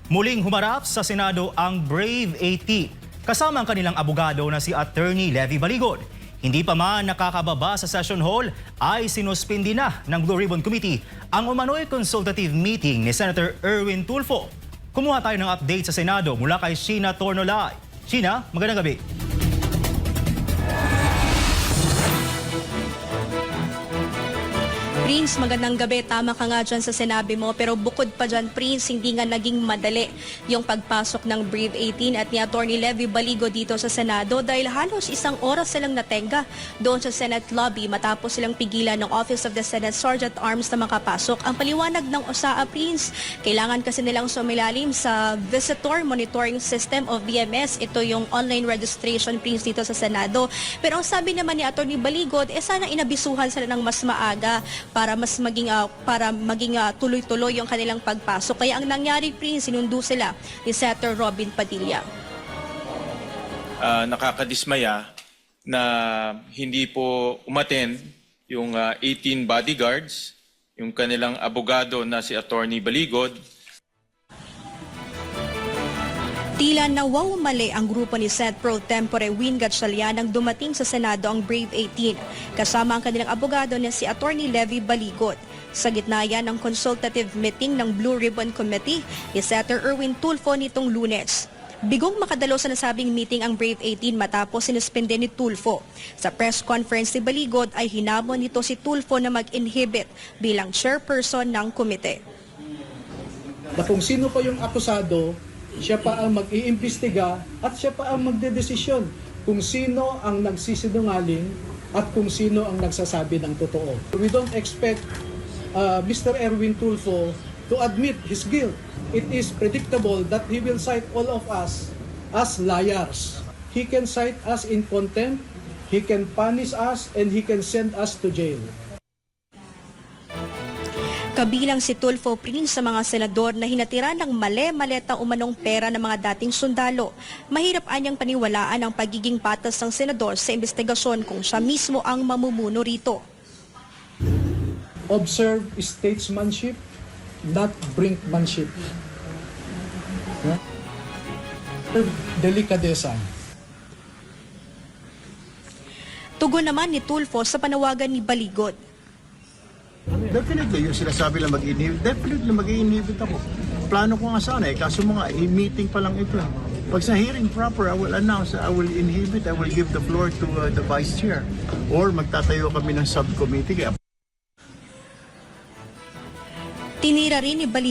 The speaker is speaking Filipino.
Muling humarap sa Senado ang Brave 18 kasama ang kanilang abogado na si Attorney Levy Baligod. Hindi pa man nakakababa sa session hall ay sinuspindi na ng Blue Ribbon Committee ang umano'y consultative meeting ni Senator Erwin Tulfo. Kumuha tayo ng update sa Senado mula kay Sheena Tornolay. Sheena, magandang gabi. Prince, magandang gabi. Tama ka nga dyan sa sinabi mo. Pero bukod pa dyan, Prince, hindi nga naging madali yung pagpasok ng Brave 18 at ni Attorney Levy Baligod dito sa Senado dahil halos isang oras silang natenga doon sa Senate lobby matapos silang pigilan ng Office of the Senate Sergeant at Arms na makapasok. Ang paliwanag ng OSAA, Prince, kailangan kasi nilang sumilalim sa Visitor Monitoring System of VMS. Ito yung online registration, Prince, dito sa Senado. Pero ang sabi naman ni Attorney Baligod, sana inabisuhan sila ng mas maaga para maging tuloy-tuloy yung kanilang pagpasok. Kaya ang nangyari, Prince, sinundo sila ni Senator Robin Padilla. Nakakadismaya na hindi po umattend yung 18 bodyguards, yung kanilang abogado na si Attorney Baligod. Tila nawawamali ang grupo ni Senate Pro Tempore Win Gatchalian nang dumating sa Senado ang Brave 18 kasama ang kanilang abogado na si Attorney Levy Baligod. Sa gitna yan ng consultative meeting ng Blue Ribbon Committee ni Senator Erwin Tulfo nitong Lunes. Bigong makadalo sa nasabing meeting ang Brave 18 matapos sinuspende ni Tulfo. Sa press conference ni Baligod ay hinamon nito si Tulfo na mag-inhibit bilang chairperson ng komite. Na kung sino pa yung akusado, siya pa ang mag-iimbestiga at siya pa ang magdedesisyon kung sino ang nagsisinungaling at kung sino ang nagsasabi ng totoo. We don't expect Mr. Erwin Tulfo to admit his guilt. It is predictable that he will cite all of us as liars. He can cite us in contempt, he can punish us, and he can send us to jail. Kabilang si Tulfo, Prince, sa mga senador na hinatira ng mali-maleta umanong pera ng mga dating sundalo. Mahirap anyang paniwalaan ang pagiging patas ng senador sa investigasyon kung siya mismo ang mamumuno rito. Observe statesmanship, not brinkmanship. Delikadesa. Tugon naman ni Tulfo sa panawagan ni Baligod. Definitely, yung sinasabi lang mag-inhibit, definitely mag-inhibit ako. Plano ko nga sana kaso mga meeting pa lang ito. Pag sa hearing proper, I will announce, I will inhibit, I will give the floor to the Vice Chair. Or magtatayo kami ng subcommittee. Tinira rin ni Baligod